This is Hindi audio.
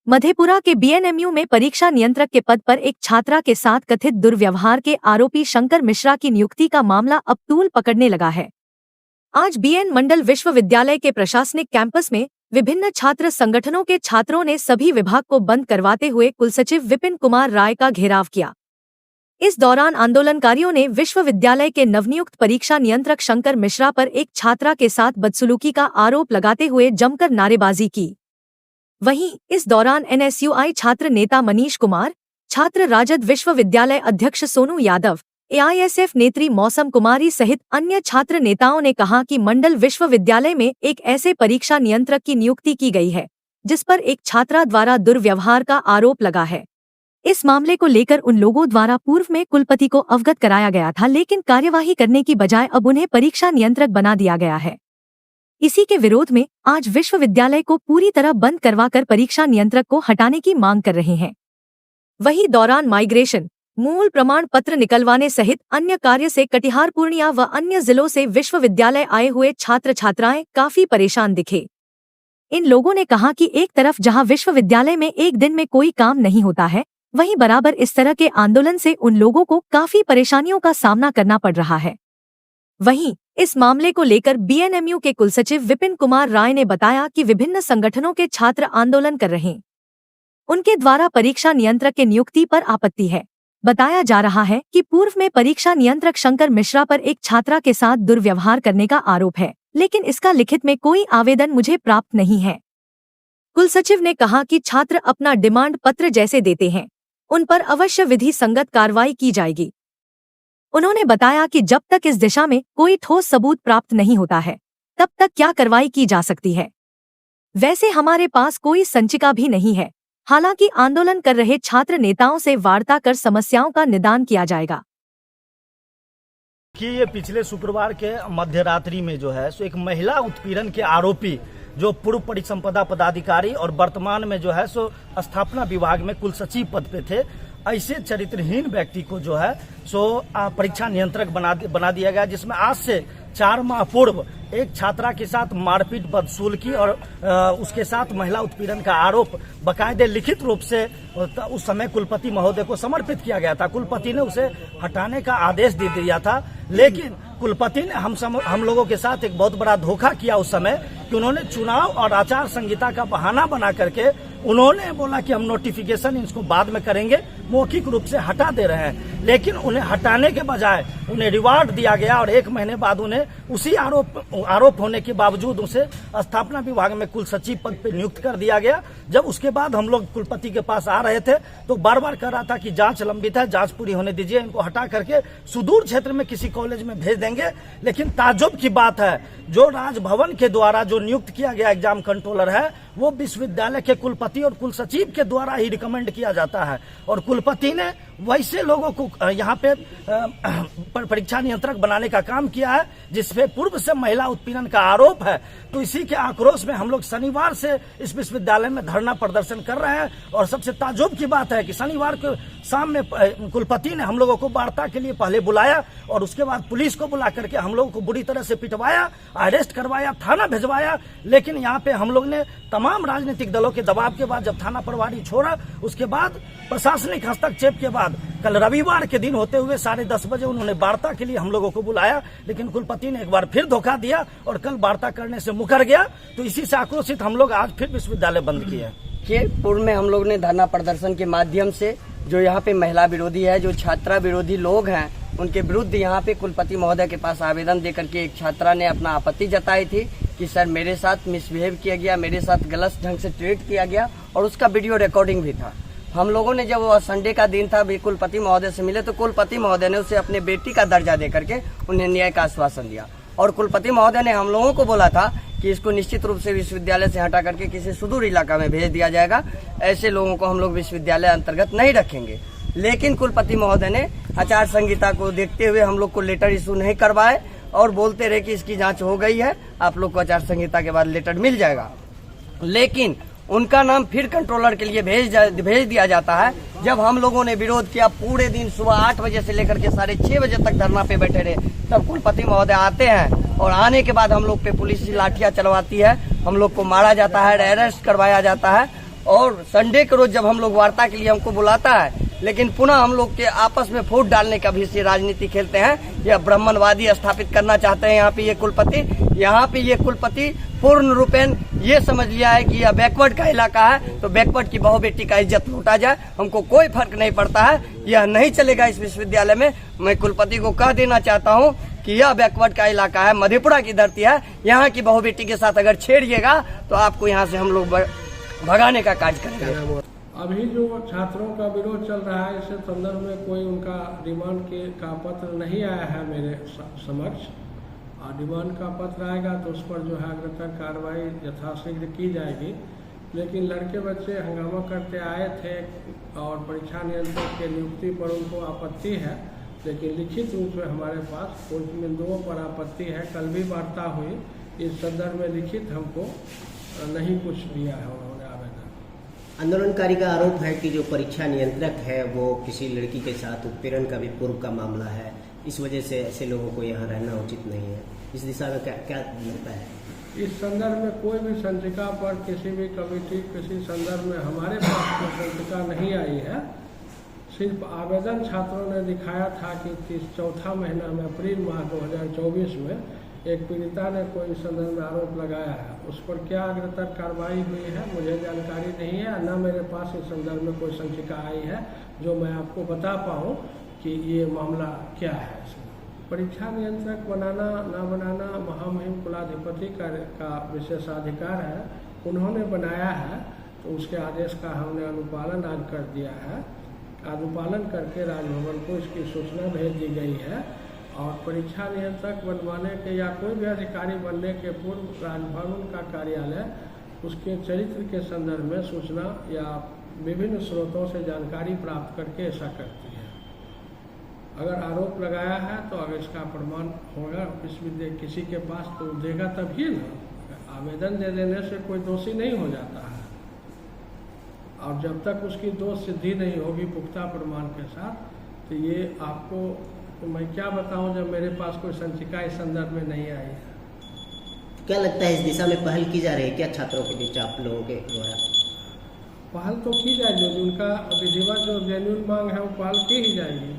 मधेपुरा के बीएनएमयू में परीक्षा नियंत्रक के पद पर एक छात्रा के साथ कथित दुर्व्यवहार के आरोपी शंकर मिश्रा की नियुक्ति का मामला अब तूल पकड़ने लगा है। आज बीएन मंडल विश्वविद्यालय के प्रशासनिक कैंपस में विभिन्न छात्र संगठनों के छात्रों ने सभी विभाग को बंद करवाते हुए कुलसचिव विपिन कुमार राय का घेराव किया। इस दौरान आंदोलनकारियों ने विश्वविद्यालय के नवनियुक्त परीक्षा नियंत्रक शंकर मिश्रा पर एक छात्रा के साथ बदसलूकी का आरोप लगाते हुए जमकर नारेबाजी की। वहीं इस दौरान एनएसयूआई छात्र नेता मनीष कुमार, छात्र राजद विश्वविद्यालय अध्यक्ष सोनू यादव, एआईएसएफ नेत्री मौसम कुमारी सहित अन्य छात्र नेताओं ने कहा कि मंडल विश्वविद्यालय में एक ऐसे परीक्षा नियंत्रक की नियुक्ति की गई है जिस पर एक छात्रा द्वारा दुर्व्यवहार का आरोप लगा है। इस मामले को लेकर उन लोगों द्वारा पूर्व में कुलपति को अवगत कराया गया था, लेकिन कार्यवाही करने की बजाय अब उन्हें परीक्षा नियंत्रक बना दिया गया है। इसी के विरोध में आज विश्वविद्यालय को पूरी तरह बंद करवाकर परीक्षा नियंत्रक को हटाने की मांग कर रहे हैं। वहीं दौरान माइग्रेशन, मूल प्रमाण पत्र निकलवाने सहित अन्य कार्य से कटिहार, पूर्णिया व अन्य जिलों से विश्वविद्यालय आए हुए छात्र छात्राएं काफी परेशान दिखे। इन लोगों ने कहा कि एक तरफ जहां विश्वविद्यालय में एक दिन में कोई काम नहीं होता है, वहीं बराबर इस तरह के आंदोलन से उन लोगों को काफी परेशानियों का सामना करना पड़ रहा है। वहीं इस मामले को लेकर बीएनएमयू के कुलसचिव विपिन कुमार राय ने बताया कि विभिन्न संगठनों के छात्र आंदोलन कर रहे हैं। उनके द्वारा परीक्षा नियंत्रक के नियुक्ति पर आपत्ति है। बताया जा रहा है कि पूर्व में परीक्षा नियंत्रक शंकर मिश्रा पर एक छात्रा के साथ दुर्व्यवहार करने का आरोप है, लेकिन इसका लिखित में कोई आवेदन मुझे प्राप्त नहीं है। कुलसचिव ने कहा कि छात्र अपना डिमांड पत्र जैसे देते हैं, उन पर अवश्य विधि संगत कार्रवाई की जाएगी। उन्होंने बताया कि जब तक इस दिशा में कोई ठोस सबूत प्राप्त नहीं होता है, तब तक क्या कार्रवाई की जा सकती है। वैसे हमारे पास कोई संचिका भी नहीं है। हालांकि आंदोलन कर रहे छात्र नेताओं से वार्ता कर समस्याओं का निदान किया जाएगा। कि ये पिछले शुक्रवार के मध्य रात्रि में जो है सो एक महिला उत्पीड़न के आरोपी जो पूर्व परिसंपदा पदाधिकारी और वर्तमान में जो है सो स्थापना विभाग में कुलसचिव पद पे थे, ऐसे चरित्रहीन व्यक्ति को जो है सो परीक्षा नियंत्रक बना दिया गया, जिसमें आज से 4 माह पूर्व एक छात्रा के साथ मारपीट, बदसलूकी और उसके साथ महिला उत्पीड़न का आरोप बाकायदे लिखित रूप से उस समय कुलपति महोदय को समर्पित किया गया था। कुलपति ने उसे हटाने का आदेश दे दिया था, लेकिन कुलपति ने हम लोगों के साथ एक बहुत बड़ा धोखा किया उस समय कि उन्होंने चुनाव और आचार संहिता का बहाना बना करके उन्होंने बोला कि हम नोटिफिकेशन इसको बाद में करेंगे, मौखिक रूप से हटा दे रहे हैं। लेकिन उन्हें हटाने के बजाय उन्हें रिवार्ड दिया गया और 1 महीने बाद उन्हें उसी आरोप होने के बावजूद उसे स्थापना विभाग में कुलसचिव पद पर नियुक्त कर दिया गया। जब उसके बाद हम लोग कुलपति के पास आ रहे थे तो बार बार कह रहा था कि जांच लंबित है, जांच पूरी होने दीजिए, इनको हटा करके सुदूर क्षेत्र में किसी कॉलेज में भेज देंगे। लेकिन ताज्जुब की बात है, जो राजभवन के द्वारा जो नियुक्त किया गया एग्जाम कंट्रोलर है, वो विश्वविद्यालय के कुलपति और कुलसचिव के द्वारा ही रिकमेंड किया जाता है, और कुलपति ने वैसे लोगों को यहाँ पे परीक्षा नियंत्रक बनाने का काम किया है जिसपे पूर्व से महिला उत्पीड़न का आरोप है। तो इसी के आक्रोश में हम लोग शनिवार से इस विश्वविद्यालय में धरना प्रदर्शन कर रहे हैं। और सबसे ताज्जुब की बात है कि शनिवार को शाम में कुलपति ने हम लोगों को वार्ता के लिए पहले बुलाया और उसके बाद पुलिस को बुला करके हम लोगों को बुरी तरह से पिटवाया, अरेस्ट करवाया, थाना भिजवाया। लेकिन यहाँ पे हम लोग ने तमाम राजनीतिक दलों के दबाव के बाद जब थाना प्रभारी छोड़ा, उसके बाद प्रशासनिक हस्तक्षेप के बाद कल रविवार के दिन होते हुए 10:30 बजे उन्होंने वार्ता के लिए हम लोगों को बुलाया, लेकिन कुलपति ने एक बार फिर धोखा दिया और कल वार्ता करने से मुकर गया। तो इसी से आक्रोशित हम लोग आज फिर विश्वविद्यालय बंद किए। कि पूर्व में हम लोग ने धरना प्रदर्शन के माध्यम से जो यहाँ पे महिला विरोधी है, जो छात्रा विरोधी लोग हैं, उनके विरुद्ध यहाँ पे कुलपति महोदय के पास आवेदन दे करके एक छात्रा ने अपना आपत्ति जताई थी कि सर मेरे साथ मिसबिहेव किया गया, मेरे साथ गलत ढंग से ट्रीट किया गया, और उसका वीडियो रिकॉर्डिंग भी था। हम लोगों ने जब वो संडे का दिन था भी कुलपति महोदय से मिले तो कुलपति महोदय ने उसे अपने बेटी का दर्जा दे करके उन्हें न्याय का आश्वासन दिया, और कुलपति महोदय ने हम लोगों को बोला था कि इसको निश्चित रूप से विश्वविद्यालय से हटा करके किसी सुदूर इलाका में भेज दिया जाएगा, ऐसे लोगों को हम लोग विश्वविद्यालय अंतर्गत नहीं रखेंगे। लेकिन कुलपति महोदय ने आचार संहिता को देखते हुए हम लोग को लेटर इशू नहीं करवाए और बोलते रहे कि इसकी जांच हो गई है, आप लोग को आचार संहिता के बाद लेटर मिल जाएगा। लेकिन उनका नाम फिर कंट्रोलर के लिए भेज दिया जाता है। जब हम लोगों ने विरोध किया, पूरे दिन सुबह 8 बजे से लेकर के 6:30 बजे तक धरना पे बैठे रहे, तब कुलपति महोदय आते हैं और आने के बाद हम लोग पे पुलिस लाठियां चलवाती है, हम लोग को मारा जाता है, अरेस्ट करवाया जाता है। और संडे के रोज जब हम लोग वार्ता के लिए हमको बुलाता है, लेकिन पुनः हम लोग के आपस में फूट डालने का भी से राजनीति खेलते हैं। यह ब्राह्मणवादी स्थापित करना चाहते हैं यहाँ पे ये कुलपति पूर्ण रूपेण ये समझ लिया है कि यह बैकवर्ड का इलाका है, तो बैकवर्ड की बहू बेटी का इज्जत लूटा जाए, हमको कोई फर्क नहीं पड़ता है। यह नहीं चलेगा इस विश्वविद्यालय में। मैं कुलपति को कह देना चाहता हूँ कि यह बैकवर्ड का इलाका है, मधेपुरा की धरती है। यहाँ की बहू बेटी के साथ अगर छेड़िएगा तो आपको यहाँ से हम लोग भगाने का कार्य करेंगे। अभी जो छात्रों का विरोध चल रहा है, इससे संदर्भ में कोई उनका डिमांड का पत्र नहीं आया है मेरे समक्ष, और डिमांड का पत्र आएगा तो उस पर जो है अग्रतर कार्रवाई यथाशीघ्र की जाएगी। लेकिन लड़के बच्चे हंगामा करते आए थे और परीक्षा नियंत्रक के नियुक्ति पर उनको आपत्ति है, लेकिन लिखित रूप में हमारे पास उन बिंदुओं पर आपत्ति है। कल भी वार्ता हुई, इस संदर्भ में लिखित हमको नहीं कुछ दिया है उन्होंने आवेदन। आंदोलनकारी का आरोप है कि जो परीक्षा नियंत्रक है वो किसी लड़की के साथ उत्पीड़न का भी पूर्व का मामला है, इस वजह से ऐसे लोगों को यहाँ रहना उचित नहीं है। इस दिशा में क्या लगता है? इस संदर्भ में कोई भी संचिका पर किसी भी कमेटी किसी संदर्भ में हमारे पास कोई संचिका नहीं आई है। सिर्फ आवेदन छात्रों ने दिखाया था कि चौथा महीना में अप्रैल माह 2024 में एक पीड़िता ने कोई संदर्भ में आरोप लगाया है। उस पर क्या अग्रतर कार्रवाई हुई है मुझे जानकारी नहीं है, न मेरे पास इस संदर्भ में कोई संचिका आई है जो मैं आपको बता पाऊँ कि ये मामला क्या है। परीक्षा नियंत्रक बनाना ना बनाना महामहिम कुलाधिपति का विशेषाधिकार है, उन्होंने बनाया है तो उसके आदेश का हमने अनुपालन आज कर दिया है। अनुपालन करके राजभवन को इसकी सूचना भेज दी गई है और परीक्षा नियंत्रक बनवाने के या कोई भी अधिकारी बनने के पूर्व राजभवन का कार्यालय उसके चरित्र के संदर्भ में सूचना या विभिन्न स्रोतों से जानकारी प्राप्त करके ऐसा करती है। अगर आरोप लगाया है तो अगर इसका प्रमाण होगा किसी के पास तो देगा तभी ना। आवेदन दे देने से कोई दोषी नहीं हो जाता है, और जब तक उसकी दोष सिद्धि नहीं होगी पुख्ता प्रमाण के साथ, तो ये आपको तो मैं क्या बताऊं जब मेरे पास कोई संचिका इस संदर्भ में नहीं आई है। क्या लगता है इस दिशा में पहल की जा रही है क्या छात्रों के बीच आप लोगों के द्वारा? पहल तो की जाएगी, जो उनका विधिवत जो जेन्युइन मांग है वो पहल की ही जाएगी।